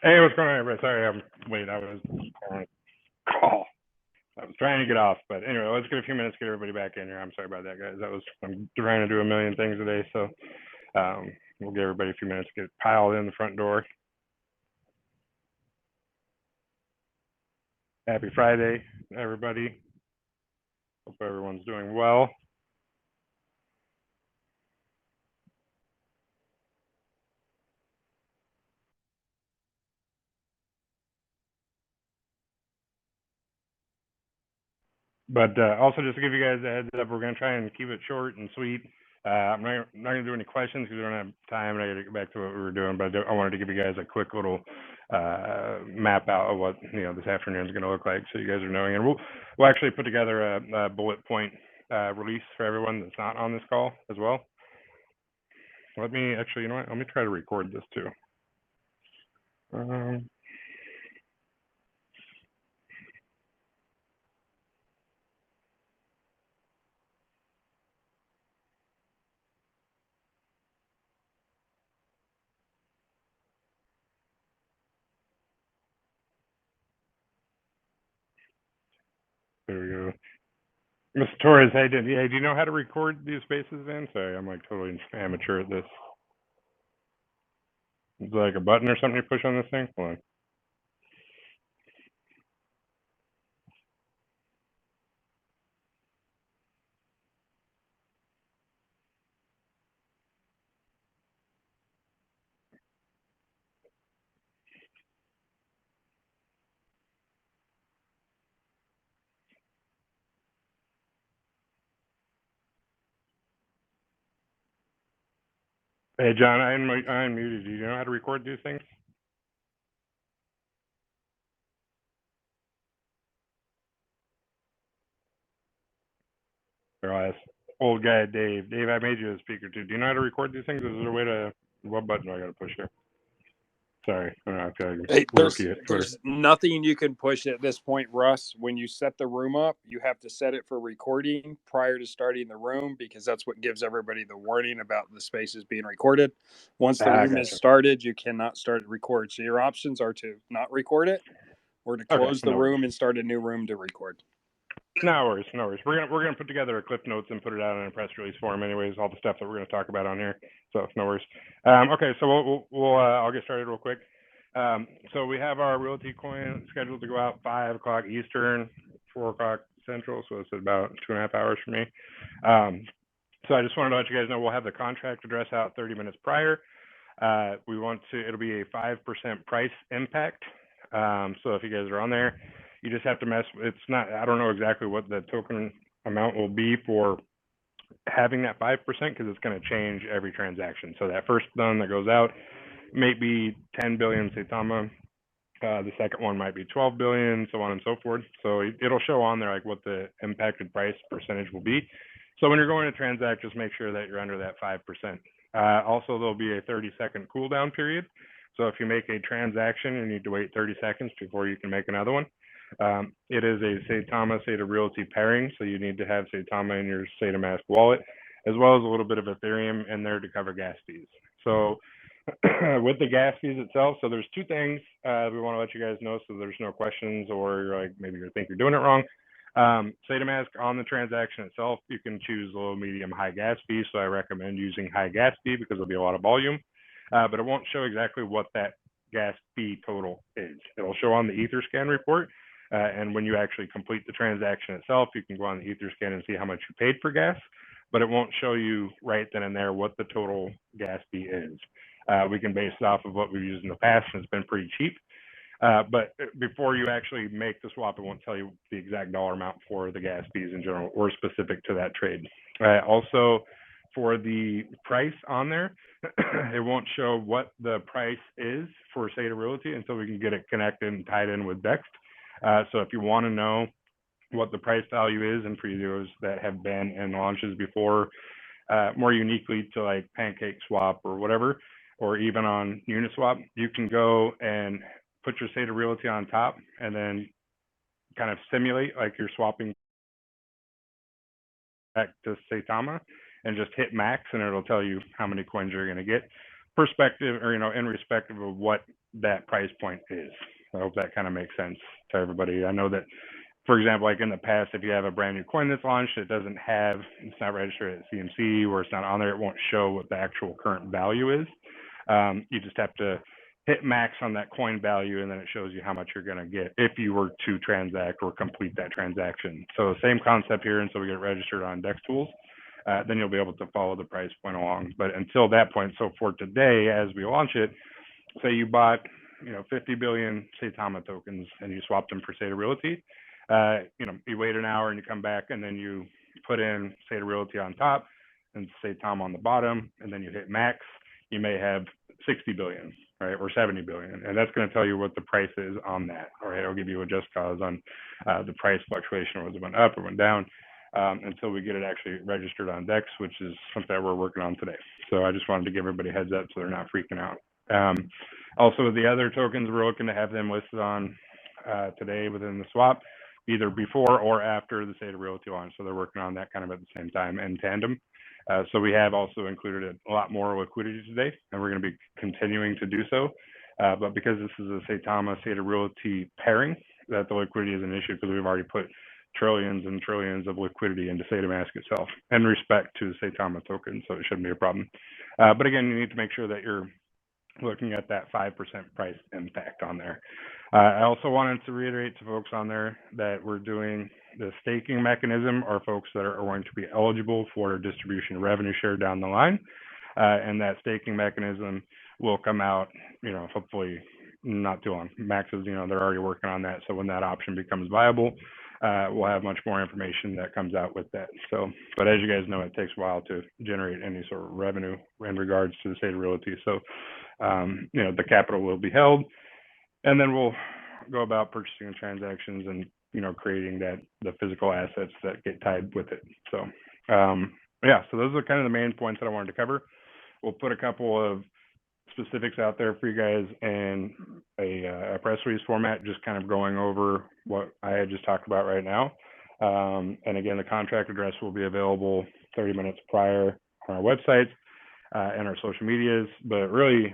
Hey, what's going on, everybody? Sorry, I'm late. I was on a call. I was trying to get off, but anyway, let's get a few minutes to get everybody back in here. I'm sorry about that, guys. I'm trying to do a million things today, so we'll give everybody a few minutes to get piled in the front door. Happy Friday, everybody. Hope everyone's doing well. But also, just to give you guys a heads up, we're going to try and keep it short and sweet. I'm not going to do any questions because we don't have time, and I got to get back to what we were doing. But I wanted to give you guys a quick little map out of what this afternoon is going to look like, so you guys are knowing. And we'll actually put together a bullet point release for everyone that's not on this call as well. Let me actually, you know what? Let me try to record this too. There we go. Mr. Torres, hey, do you know how to record these spaces in? Sorry, I'm like totally amateur at this. Is there like a button or something you push on this thing? Hold on. Hey, John, I unmuted you. Do you know how to record these things? Or I'll ask old guy Dave. Dave, I made you a speaker too. Do you know how to record these things? Is there a way to? What button do I got to push here? Sorry, I don't know. I feel like hey, there's nothing you can push at this point, Russ. When you set the room up, you have to set it for recording prior to starting the room because that's what gives everybody the warning about the spaces being recorded. Once the room is started, you cannot start record. So your options are to not record it or to close the room and start a new room to record. No worries, no worries. We're gonna put together a clip notes and put it out in a press release form, anyways. All the stuff that we're gonna talk about on here, so no worries. Okay, so we'll I'll get started real quick. So we have our realty coin scheduled to go out 5 o'clock Eastern, 4 o'clock Central, so it's about 2.5 hours for me. So I just wanted to let you guys know we'll have the contract address out 30 minutes prior. It'll be a 5% price impact. So if you guys are on there, you just have to I don't know exactly what the token amount will be for having that 5% because it's going to change every transaction. So that first one that goes out may be 10 billion Saitama. The second one might be 12 billion, so on and so forth. So it'll show on there like what the impacted price percentage will be. So when you're going to transact, just make sure that you're under that 5%. Also, there'll be a 30-second cooldown period. So if you make a transaction, you need to wait 30 seconds before you can make another one. It is a Saitama Saita Realty pairing, so you need to have Saitama in your Saita Mask wallet, as well as a little bit of Ethereum in there to cover gas fees. So with the gas fees itself, so there's two things we want to let you guys know so there's no questions or you're like maybe you think you're doing it wrong. Saita Mask on the transaction itself, you can choose low, medium, high gas fee. So I recommend using high gas fee because there'll be a lot of volume, but it won't show exactly what that gas fee total is. It'll show on the Etherscan report. And when you actually complete the transaction itself, you can go on the Etherscan and see how much you paid for gas, but it won't show you right then and there what the total gas fee is. We can base it off of what we've used in the past, and it's been pretty cheap. But before you actually make the swap, it won't tell you the exact dollar amount for the gas fees in general or specific to that trade. Also, for the price on there, it won't show what the price is for Saita Realty until we can get it connected and tied in with Dext. So if you want to know what the price value is, and for those that have been in launches before, more uniquely to like Pancake Swap or whatever, or even on Uniswap, you can go and put your Saita Realty on top and then kind of simulate like you're swapping back to Saitama and just hit max and it'll tell you how many coins you're going to get. perspective, or in respective of what that price point is. I hope that kind of makes sense to everybody. I know that, for example, like in the past, if you have a brand new coin that's launched, it's not registered at CMC, or it's not on there, it won't show what the actual current value is. You just have to hit max on that coin value, and then it shows you how much you're going to get if you were to transact or complete that transaction. So same concept here until we get registered on DEX tools. Then you'll be able to follow the price point along. But until that point, so for today, as we launch it, say you bought 50 billion Saitama tokens and you swapped them for Saita Realty. You wait an hour and you come back, and then you put in Saita Realty on top and Saitama on the bottom, and then you hit max. You may have 60 billion, right, or 70 billion, and that's going to tell you what the price is on that. All right, it'll give you a just cause on the price fluctuation, whether it went up or went down, until we get it actually registered on DEX, which is something that we're working on today. So I just wanted to give everybody a heads up so they're not freaking out. Also, the other tokens, we're looking to have them listed on today within the swap, either before or after the Saita Realty launch. So they're working on that kind of at the same time in tandem. So we have also included a lot more liquidity today, and we're going to be continuing to do so. But because this is a Saitama Saita Realty pairing, that the liquidity is an issue, because we've already put trillions and trillions of liquidity into SaitaMask itself in respect to Saitama tokens, so it shouldn't be a problem. But again, you need to make sure that you're looking at that 5% price impact on there. I also wanted to reiterate to folks on there that we're doing the staking mechanism, or folks that are going to be eligible for a distribution revenue share down the line. And that staking mechanism will come out, hopefully not too long. Max is, they're already working on that. So when that option becomes viable, we'll have much more information that comes out with that. So, but as you guys know, it takes a while to generate any sort of revenue in regards to the Saita Realty. So, the capital will be held, and then we'll go about purchasing transactions and, creating the physical assets that get tied with it. So, so those are kind of the main points that I wanted to cover. We'll put a couple of specifics out there for you guys in a press release format, just kind of going over what I had just talked about right now. And again, the contract address will be available 30 minutes prior on our website and our social medias. But really,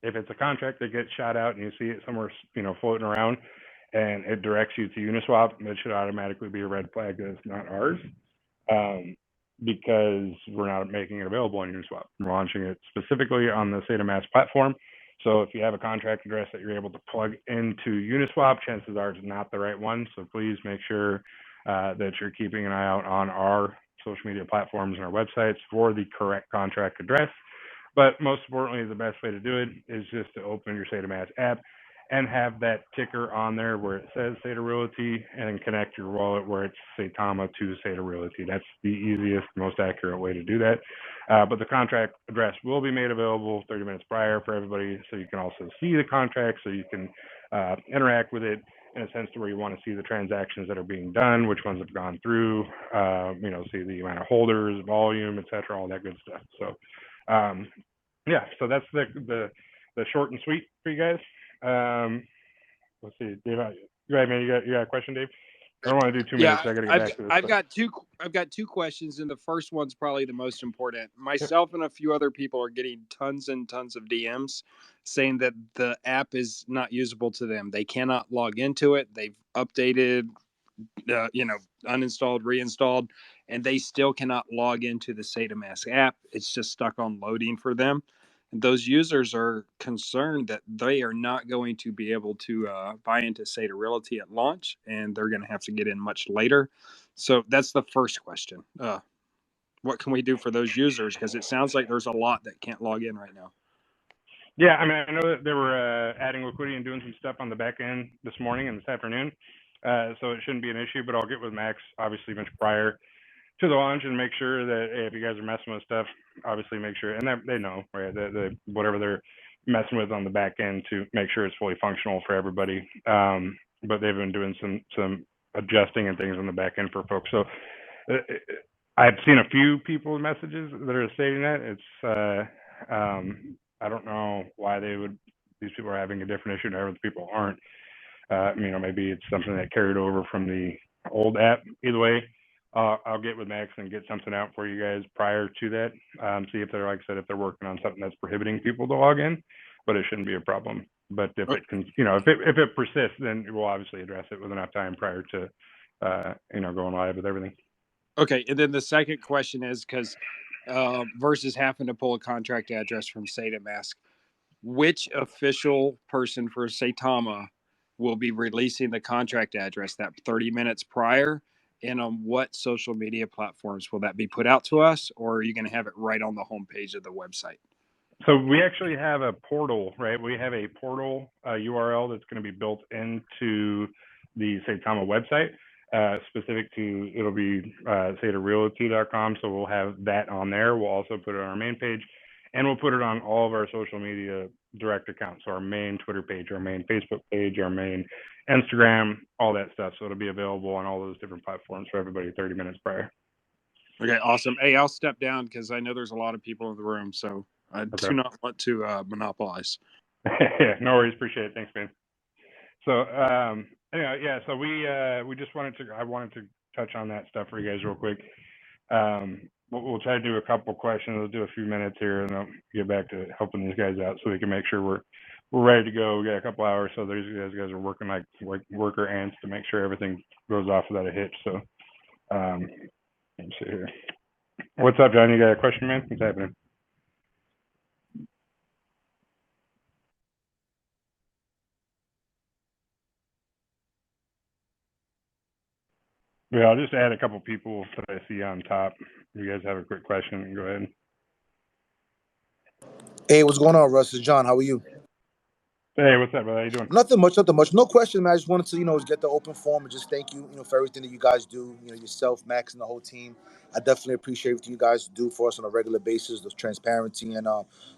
if it's a contract that gets shot out and you see it somewhere, floating around, and it directs you to Uniswap, it should automatically be a red flag that it's not ours. Because we're not making it available on Uniswap. We're launching it specifically on the SaitaMask platform. So if you have a contract address that you're able to plug into Uniswap, chances are it's not the right one. So please make sure that you're keeping an eye out on our social media platforms and our websites for the correct contract address. But most importantly, the best way to do it is just to open your SaitaMask app and have that ticker on there where it says Saita Realty, and then connect your wallet where it's Saitama to Saita Realty. That's the easiest, most accurate way to do that. But the contract address will be made available 30 minutes prior for everybody, so you can also see the contract, so you can interact with it in a sense to where you want to see the transactions that are being done, which ones have gone through, see the amount of holders, volume, etc., all that good stuff. So, so that's the short and sweet for you guys. Let's see, Dave. You got a question, Dave? I don't want to do 2 minutes. I got to get back to this. I've got two questions, and the first one's probably the most important. Myself and a few other people are getting tons and tons of DMs saying that the app is not usable to them. They cannot log into it. They've updated, uninstalled, reinstalled, and they still cannot log into the SaitaMask app. It's just stuck on loading for them. Those users are concerned that they are not going to be able to buy into Saita Realty at launch, and they're going to have to get in much later. So that's the first question. What can we do for those users? Because it sounds like there's a lot that can't log in right now. Yeah, I know that they were adding liquidity and doing some stuff on the back end this morning and this afternoon. So it shouldn't be an issue, but I'll get with Max, obviously, much prior to the launch and make sure that, hey, if you guys are messing with stuff, obviously make sure, and they know, right, whatever they're messing with on the back end to make sure it's fully functional for everybody. But they've been doing some adjusting and things on the back end for folks. So I've seen a few people's messages that are stating that. It's I don't know why these people are having a different issue and other people aren't. Maybe it's something that carried over from the old app. Either way, I'll get with Max and get something out for you guys prior to that. See if they're, like I said, if they're working on something that's prohibiting people to log in, but it shouldn't be a problem. But if it can, if it persists, then we'll obviously address it with enough time prior to, going live with everything. Okay, and then the second question is because versus having to pull a contract address from Saita Mask, which official person for Saitama will be releasing the contract address that 30 minutes prior? And on what social media platforms will that be put out to us, or are you going to have it right on the homepage of the website? So we actually have a portal, right? We have a portal URL that's going to be built into the Saitama website, specific to, it'll be SaitaRealty.com. So we'll have that on there. We'll also put it on our main page, and we'll put it on all of our social media direct accounts. So our main Twitter page, our main Facebook page, our main Instagram, all that stuff. So it'll be available on all those different platforms for everybody 30 minutes prior. Okay, awesome. Hey, I'll step down because I know there's a lot of people in the room, so I do not want to monopolize. Yeah, no worries. Appreciate it. Thanks, man. So anyway, yeah. So we just I wanted to touch on that stuff for you guys real quick. We'll try to do a couple questions. We'll do a few minutes here, and I'll get back to helping these guys out so we can make sure we're ready to go. We got a couple hours, so these guys are working like worker ants to make sure everything goes off without a hitch. So let's see here. What's up, John? You got a question, man? What's happening? Yeah, I'll just add a couple people that I see on top. If you guys have a quick question, go ahead. Hey, what's going on, Russ? It's John. How are you? Hey, what's up, brother? How you doing? Nothing much. No question, man. I just wanted to, get the open forum and just thank you, for everything that you guys do. Yourself, Max, and the whole team. I definitely appreciate what you guys do for us on a regular basis, the transparency, and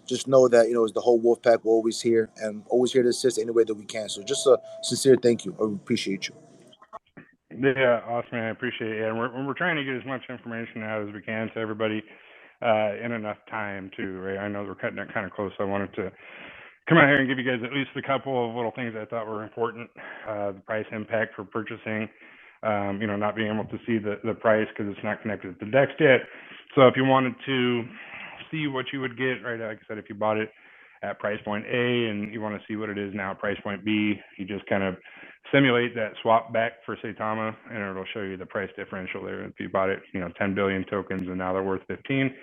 just know that, as the whole Wolfpack, we're always here and always here to assist any way that we can. So just a sincere thank you. I appreciate you. Yeah, awesome, man. I appreciate it. And we're trying to get as much information out as we can to everybody in enough time, too, right? I know we're cutting it kind of close, so I wanted to come out here and give you guys at least a couple of little things I thought were important. The price impact for purchasing, not being able to see the price because it's not connected to the DEX yet. So if you wanted to see what you would get, right, like I said, if you bought it at price point A and you want to see what it is now at price point B, you just kind of simulate that swap back for Saitama, and it'll show you the price differential there. If you bought it, 10 billion tokens and now they're worth 15,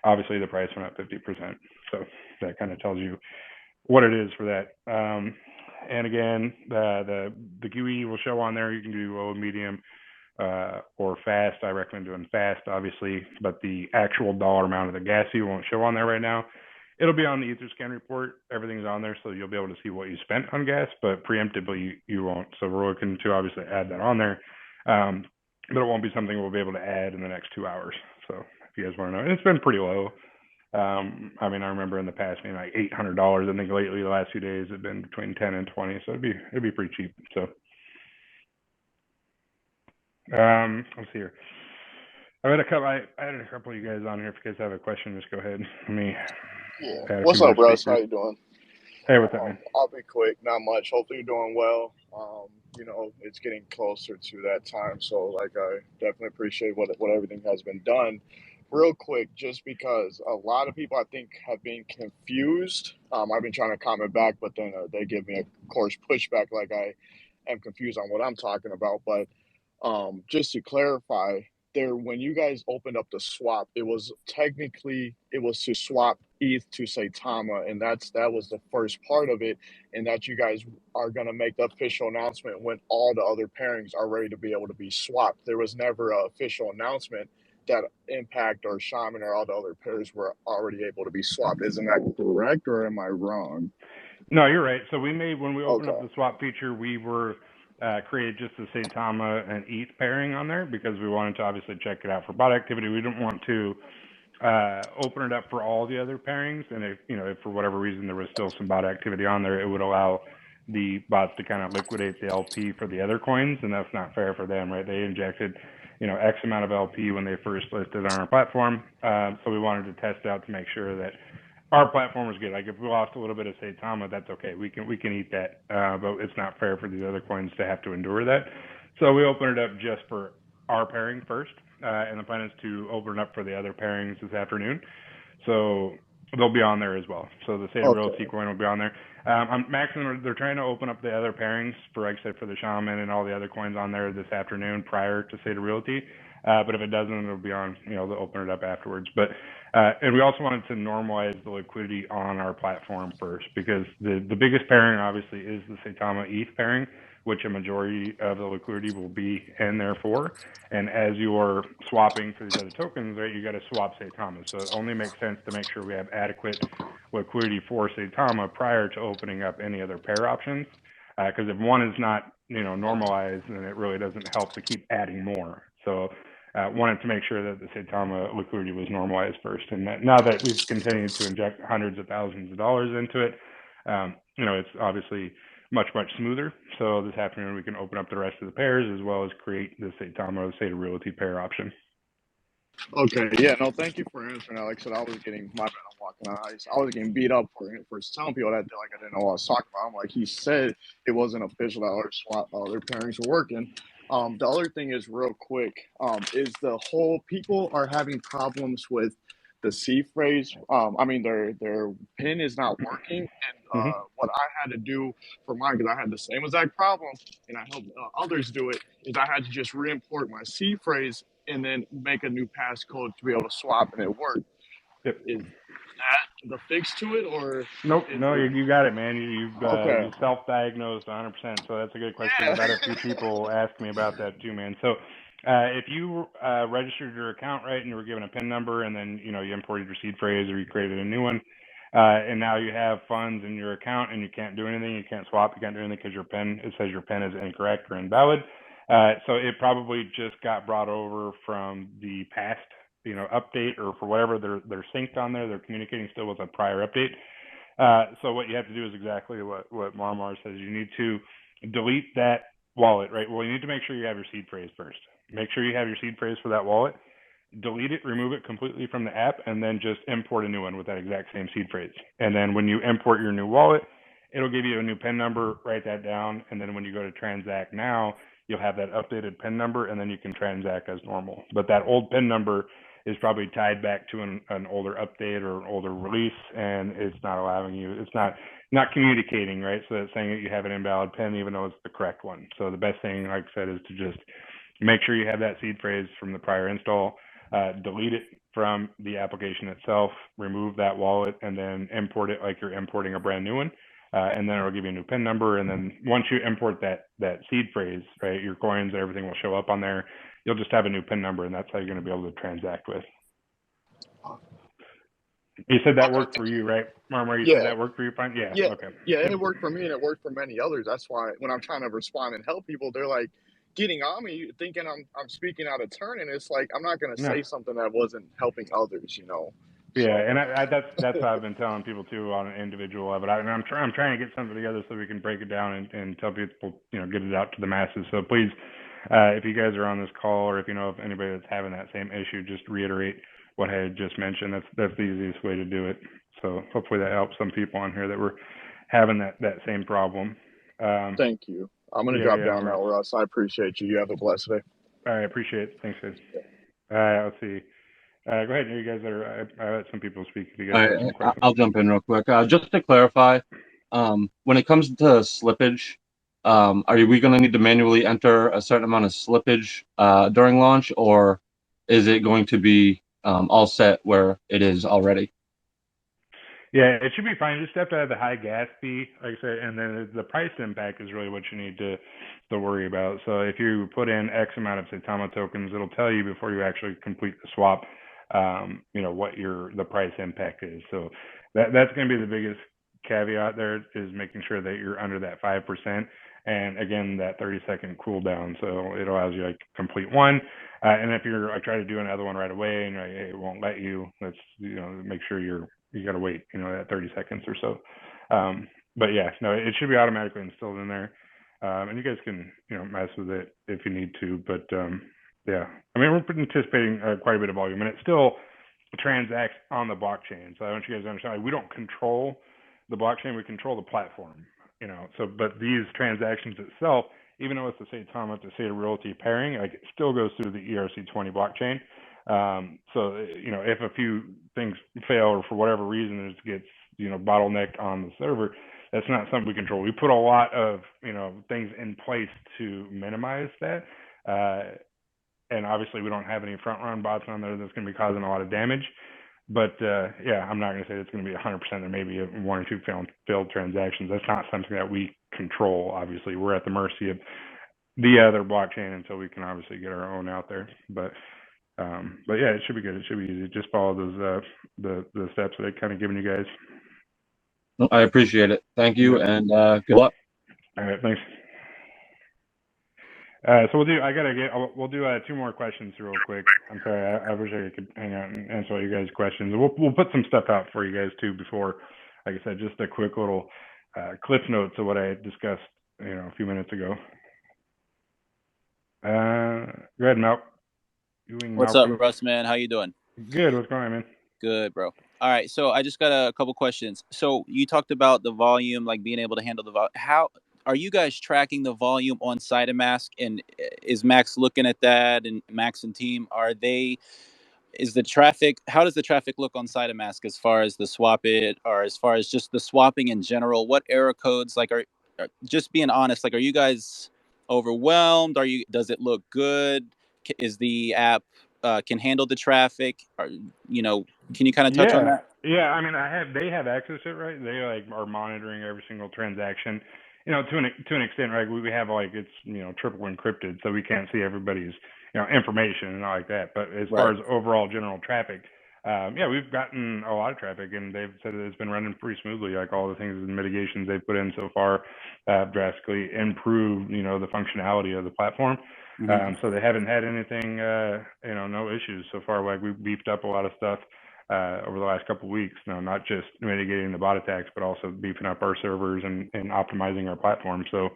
obviously the price went up 50%. So that kind of tells you what it is for that. And again, the QE will show on there. You can do low, medium, or fast. I recommend doing fast, obviously, but the actual dollar amount of the gas fee won't show on there right now. It'll be on the Etherscan report. Everything's on there, so you'll be able to see what you spent on gas, but preemptively you won't. So we're looking to obviously add that on there, but it won't be something we'll be able to add in the next 2 hours. So if you guys want to know, and it's been pretty low. I remember in the past being like $800. I think lately the last few days have been between 10 and 20, so it'd be pretty cheap. So let's see here. I had a couple of you guys on here. If you guys have a question, just go ahead. Yeah. What's up, Russ? How you doing? Hey, what's up, man? I'll be quick. Not much. Hopefully you're doing well. It's getting closer to that time, so I definitely appreciate what everything has been done. Real quick, just because a lot of people I think have been confused. I've been trying to comment back, but then they give me a course pushback, like I am confused on what I'm talking about. But just to clarify, when you guys opened up the swap, it was to swap ETH to Saitama, and that was the first part of it, and that you guys are going to make the official announcement when all the other pairings are ready to be able to be swapped. There was never an official announcement that Impact or Shaman or all the other pairs were already able to be swapped. Isn't that correct, or am I wrong? No, you're right. So when we opened up the swap feature, we were created just the Saitama and ETH pairing on there because we wanted to obviously check it out for bot activity. We didn't want to open it up for all the other pairings, and if for whatever reason there was still some bot activity on there, it would allow the bots to kind of liquidate the LP for the other coins, and that's not fair for them, right? They injected X amount of LP when they first listed on our platform, so we wanted to test out to make sure that our platform was good. Like if we lost a little bit of Saitama, that's okay. We can eat that, but it's not fair for these other coins to have to endure that. So we opened it up just for our pairing first, and the plan is to open it up for the other pairings this afternoon. So they'll be on there as well. So the Saita Realty coin will be on there. Maximum, they're trying to open up the other pairings for, like I said, for the Shaman and all the other coins on there this afternoon prior to Saita Realty. But if it doesn't, it'll be on, they'll open it up afterwards. But and we also wanted to normalize the liquidity on our platform first, because the biggest pairing obviously is the Saitama ETH pairing, which a majority of the liquidity will be in there for. And as you're swapping for these other tokens, right, you got to swap Saitama. So it only makes sense to make sure we have adequate liquidity for Saitama prior to opening up any other pair options. Because if one is not, normalized, then it really doesn't help to keep adding more. So wanted to make sure that the Saitama liquidity was normalized first. And now that we've continued to inject hundreds of thousands of dollars into it, it's obviously much smoother. So this afternoon we can open up the rest of the pairs as well as create the Saitama Saita Realty pair option. Okay, yeah, no, thank you for answering that. Like I said, I was getting my bad. I'm walking on ice. I was getting beat up for telling people that like I didn't know what I was talking about. I'm like, he said it wasn't official that our swap their pairings were working. The other thing is real quick. Is the whole people are having problems with the C phrase. I mean their pin is not working, and what I had to do for mine, because I had the same exact problem, and I helped others do it, is I had to just re-import my C phrase and then make a new passcode to be able to swap, and it worked. Yep. Is that the fix to it, or nope? No, you got it, man. You okay? You self-diagnosed 100%. So that's a good question. I've had a few people ask me about that too, man. So if you registered your account right and you were given a PIN number, and then you imported your seed phrase or you created a new one, and now you have funds in your account and you can't do anything, you can't swap, you can't do anything because it says your PIN is incorrect or invalid. So it probably just got brought over from the past, update, or for whatever they're synced on there. They're communicating still with a prior update. So what you have to do is exactly what Marmar says. You need to delete that wallet, right? Well, you need to make sure you have your seed phrase first. Make sure you have your seed phrase for that wallet. Delete it, remove it completely from the app, and then just import a new one with that exact same seed phrase. And then when you import your new wallet, it'll give you a new PIN number. Write that down, and then when you go to transact now, you'll have that updated PIN number, and then you can transact as normal. But that old PIN number is probably tied back to an older update or an older release, and it's not allowing you. It's not communicating, right? So it's saying that you have an invalid PIN, even though it's the correct one. So the best thing, like I said, is to just make sure you have that seed phrase from the prior install. Delete it from the application itself, remove that wallet, and then import it like you're importing a brand new one. And then it'll give you a new PIN number. And then once you import that seed phrase, right, your coins and everything will show up on there. You'll just have a new PIN number, and that's how you're going to be able to transact with. You said that worked for you, right, Marmar? You said that worked for you, fine? Yeah. Okay. Yeah, and it worked for me, and it worked for many others. That's why when I'm trying to respond and help people, they're like getting on me, thinking I'm speaking out of turn, and it's like I'm not going to say something that wasn't helping others, Yeah, so. And that's what I've been telling people too on an individual level. I'm trying to get something together so we can break it down and tell people, get it out to the masses. So please, if you guys are on this call, or if you know of anybody that's having that same issue, just reiterate what I had just mentioned. That's the easiest way to do it. So hopefully that helps some people on here that were having that same problem. Thank you. I'm going to drop down now, Russ. I appreciate you. You have a blessed day. I appreciate it. Thanks, guys. Let's see. Go ahead. You guys I let some people speak. If you guys have some questions. I'll jump in real quick. Just to clarify, when it comes to slippage, are we going to need to manually enter a certain amount of slippage during launch, or is it going to be all set where it is already? Yeah, it should be fine. You just have to have the high gas fee, like I said, and then the price impact is really what you need to worry about. So if you put in X amount of Saitama tokens, it'll tell you before you actually complete the swap, what the price impact is. So that's going to be the biggest caveat there, is making sure that you're under that 5%. And again, that 30-second cooldown. So it allows you to complete one. And if I try to do another one right away and it won't let you, let's, make sure you got to wait, that 30 seconds or so. But yeah, no, it should be automatically installed in there. And you guys can, mess with it if you need to. But yeah, I mean, we're anticipating quite a bit of volume, and it still transacts on the blockchain. So I want you guys to understand, we don't control the blockchain, we control the platform. So, but these transactions itself, even though it's the Saita to Saita Realty pairing, like it still goes through the ERC20 blockchain. So if a few things fail or for whatever reason it gets bottlenecked on the server, that's not something we control. We put a lot of things in place to minimize that. And obviously we don't have any front run bots on there that's going to be causing a lot of damage. But I'm not going to say it's going to be 100%. There may be one or two failed transactions. That's not something that we control. Obviously, we're at the mercy of the other blockchain until we can obviously get our own out there. But it should be good. It should be easy. Just follow those the steps that I've kind of given you guys. I appreciate it. Thank you, and good luck. All right, thanks. So we'll do 2 more questions real quick. I'm sorry, I wish I could hang out and answer all you guys' questions. We'll put some stuff out for you guys too before, like I said, just a quick little cliff notes of what I discussed, a few minutes ago. Go ahead, Malk. What's up, Russ, man? How you doing? Good. What's going on, man? Good, bro. All right, so I just got a couple questions. So you talked about the volume, like being able to handle the volume. How are you guys tracking the volume on SaitaMask, and is Max looking at that, and Max and team, how does the traffic look on SaitaMask as far as the swap it, or as far as just the swapping in general? What error codes, like, are just being honest, like, are you guys overwhelmed? Does it look good? Is the app can handle the traffic? Can you kind of touch on that? Yeah, I mean, they have access to it, right? They are monitoring every single transaction, to an extent, right? We have it's triple encrypted, so we can't see everybody's information and all like that. But as far as overall general traffic, we've gotten a lot of traffic, and they've said that it's been running pretty smoothly. Like all the things and mitigations they've put in so far have drastically improved, the functionality of the platform. Mm-hmm. So they haven't had anything, no issues so far. Like we've beefed up a lot of stuff over the last couple of weeks. Not just mitigating the bot attacks, but also beefing up our servers and optimizing our platform. So,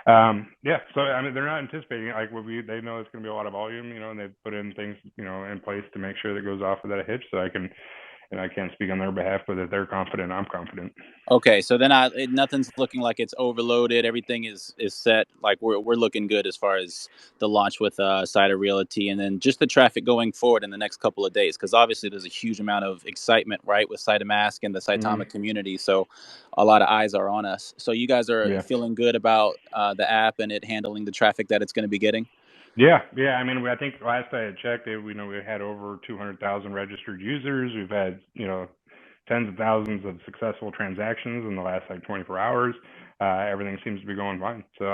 so I mean, they're not anticipating it. Like they know it's going to be a lot of volume, and they've put in things, in place to make sure that goes off without a hitch. So I can't speak on their behalf, but if they're confident, I'm confident. Okay, so then nothing's looking like it's overloaded. Everything is set. Like we're looking good as far as the launch with Saita Realty, and then just the traffic going forward in the next couple of days, because obviously there's a huge amount of excitement, right, with SaitaMask and the Saitama community. So a lot of eyes are on us. So you guys are feeling good about the app and it handling the traffic that it's going to be getting. Yeah. I mean, I think last I had checked, we had over 200,000 registered users. We've had tens of thousands of successful transactions in the last 24 hours. Everything seems to be going fine. So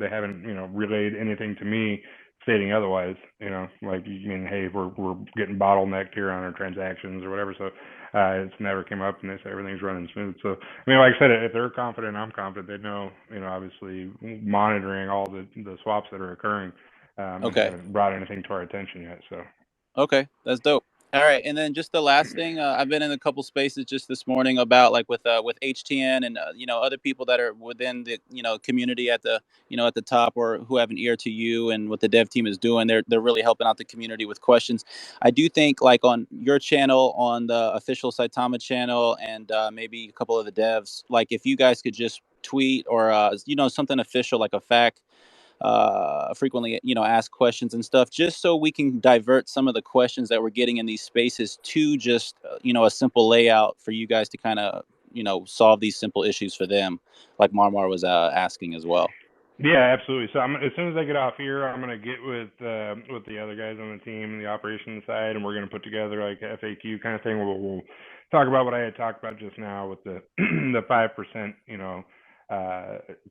they haven't relayed anything to me stating otherwise. Hey, we're getting bottlenecked here on our transactions or whatever. So it's never came up, and they say everything's running smooth. So I mean, like I said, if they're confident, I'm confident. They know, obviously monitoring all the swaps that are occurring. Okay. Haven't brought anything to our attention yet. So. Okay, that's dope. All right, and then just the last thing, I've been in a couple spaces just this morning about with HTN and other people that are within the community at the at the top, or who have an ear to you and what the dev team is doing. They're really helping out the community with questions. I do think on your channel, on the official Saitama channel, and maybe a couple of the devs, if you guys could just tweet or something official like a FAQ. Frequently ask questions and stuff, just so we can divert some of the questions that we're getting in these spaces to just a simple layout for you guys to kind of solve these simple issues for them, like Marmar was asking as well. Yeah, absolutely. So as soon as I get off here, I'm going to get with the other guys on the team, the operations side, and we're going to put together a FAQ kind of thing. We'll talk about what I had talked about just now with the the 5%,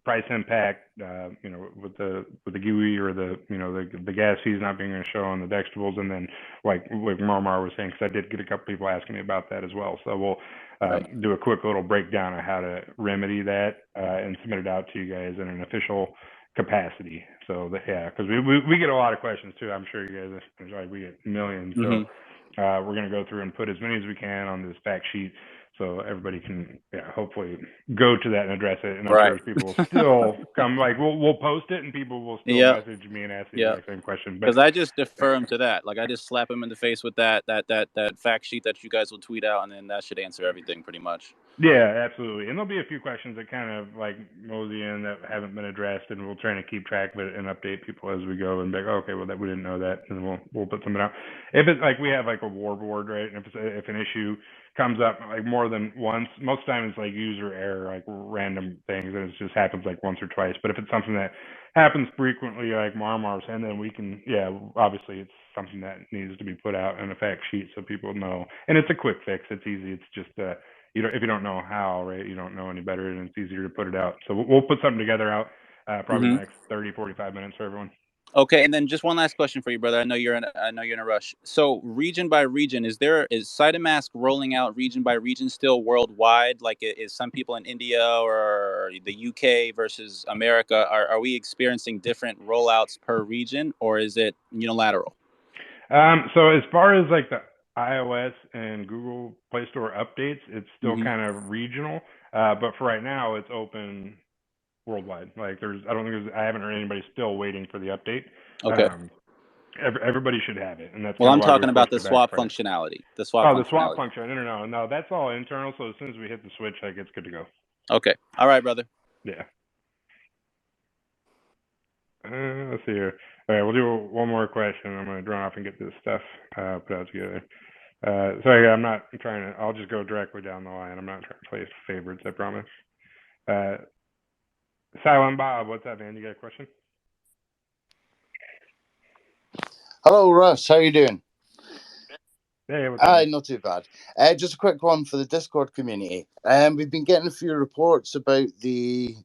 price impact, with the GUI or the gas fees not being going to show on the dextrables, and then like Marmar was saying, because I did get a couple people asking me about that as well. So we'll do a quick little breakdown of how to remedy that and submit it out to you guys in an official capacity. So because we get a lot of questions too. I'm sure you guys, we get millions. So we're going to go through and put as many as we can on this fact sheet, so everybody can hopefully go to that and address it. And I'm sure people will still come. We'll post it, and people will still message me and ask the exact same question. Because I just defer them to that. I just slap them in the face with that fact sheet that you guys will tweet out, and then that should answer everything pretty much. Yeah, absolutely. And there'll be a few questions that kind of like mosey in that haven't been addressed, and we'll try to keep track of it and update people as we go and be like, oh, okay, well that we didn't know that, and we'll put something out. If it's like we have like a war board, right? And if an issue comes up like more than once, most times it's like user error, like random things, and it just happens like once or twice. But if it's something that happens frequently, like Marmar's, and then we can, yeah, obviously it's something that needs to be put out in a fact sheet so people know. And it's a quick fix. It's easy. It's just if you don't know how, right, you don't know any better, and it's easier to put it out. So we'll put something together out probably in the next 30, 45 minutes for everyone. Okay, and then just one last question for you, brother. I know you're in a rush. So region by region, is Saita Mask rolling out region by region still worldwide? Like, is some people in India or the UK versus America, are we experiencing different rollouts per region, or is it unilateral? So as far as like the iOS and Google Play Store updates, it's still kind of regional. But for right now, it's open worldwide. Like I haven't heard anybody still waiting for the update. Okay. Everybody should have it, and that's Well, I'm why talking we about pushed the it back swap Friday. functionality. The swap function. No, that's all internal. So as soon as we hit the switch, like it's good to go. Okay. All right, brother. Yeah. Let's see here. All right, we'll do one more question. I'm gonna draw off and get this stuff put out together. Sorry, I'm not trying to. I'll just go directly down the line. I'm not trying to play favorites. I promise. Silent Bob, what's up, man? You got a question? Hello, Russ. How you doing? Hey, what's up? Not too bad. Just a quick one for the Discord community. We've been getting a few reports about the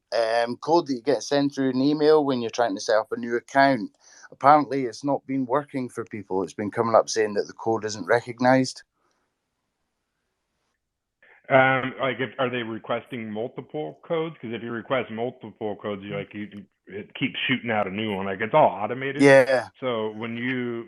code that you get sent through an email when you're trying to set up a new account. Apparently, it's not been working for people. It's been coming up saying that the code isn't recognized. Like, are they requesting multiple codes? Because if you request multiple codes, it keeps shooting out a new one. Like, it's all automated. Yeah. So when you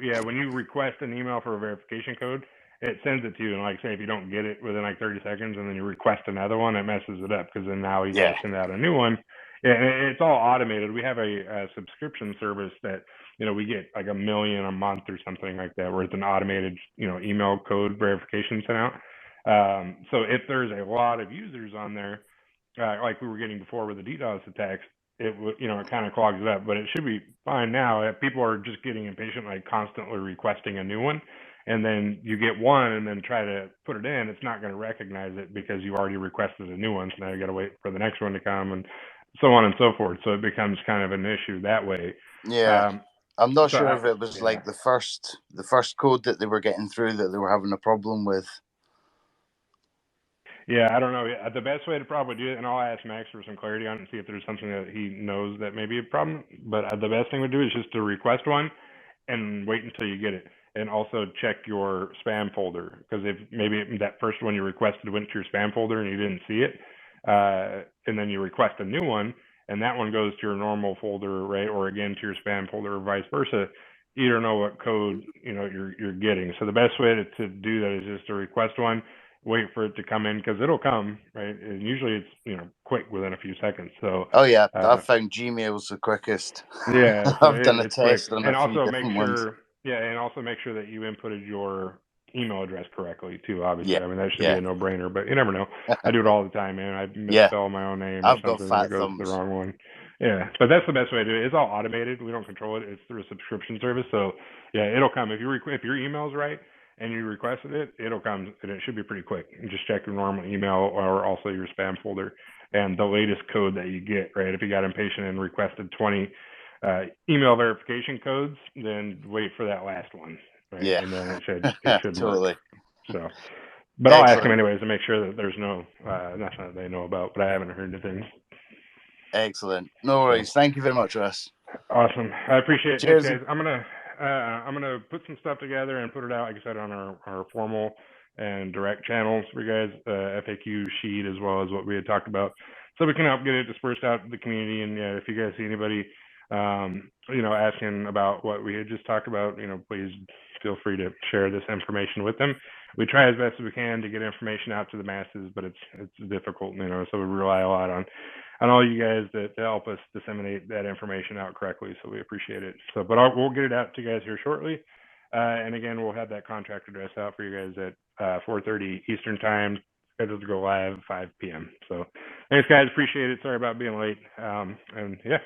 request an email for a verification code, it sends it to you. And like, say if you don't get it within like 30 seconds, and then you request another one, it messes it up because then now you got to send out a new one. Yeah, and it's all automated. We have a subscription service that we get like 1 million a month or something like that, where it's an automated email code verification sent out. So if there's a lot of users on there, like we were getting before with the DDoS attacks, it kind of clogs it up, but it should be fine now. If people are just getting impatient, like constantly requesting a new one, and then you get one and then try to put it in, it's not going to recognize it because you already requested a new one. So now you got to wait for the next one to come, and so on and so forth. So it becomes kind of an issue that way. Yeah. I'm not sure if it was like the first code that they were getting through that they were having a problem with. Yeah, I don't know. The best way to probably do it, and I'll ask Max for some clarity on it and see if there's something that he knows that may be a problem. But the best thing to do is just to request one and wait until you get it. And also check your spam folder, because if maybe that first one you requested went to your spam folder and you didn't see it, and then you request a new one, and that one goes to your normal folder, right, or again to your spam folder, or vice versa, you don't know what code you're getting. So the best way to do that is just to request one, wait for it to come in, because it'll come, right? And usually it's quick, within a few seconds. So I've found Gmail's the quickest. Yeah, so I've done a test quick. on And a few also different ones. and also make sure that you inputted your email address correctly too. Obviously, Yeah. I mean that should be a no-brainer, but you never know. I do it all the time, man. I misspell my own name I've or something, got fat and it goes to the thumbs. wrong one. Yeah, but that's the best way to do it. It's all automated. We don't control it. It's through a subscription service, so yeah, it'll come if your email's right and you requested it. It'll come, and it should be pretty quick. And just check your normal email or also your spam folder and the latest code that you get. Right, if you got impatient and requested 20 email verification codes, then wait for that last one, right? Yeah. And then it should totally work. So, but I'll ask them anyways to make sure that there's no nothing that they know about, but I haven't heard anything. Excellent. No worries. Thank you very much, Russ. Awesome. I appreciate it. Cheers. Thanks, guys. I'm gonna put some stuff together and put it out, like I said, on our formal and direct channels for you guys, FAQ sheet, as well as what we had talked about, so we can help get it dispersed out to the community. And yeah, if you guys see anybody asking about what we had just talked about, please feel free to share this information with them. We try as best as we can to get information out to the masses, but it's difficult, so we rely a lot on all you guys to help us disseminate that information out correctly. So we appreciate it. So, but we'll get it out to you guys here shortly. And again, we'll have that contract address out for you guys at 4:30 Eastern time scheduled to go live 5 p.m. So thanks, guys. Appreciate it. Sorry about being late. And yeah,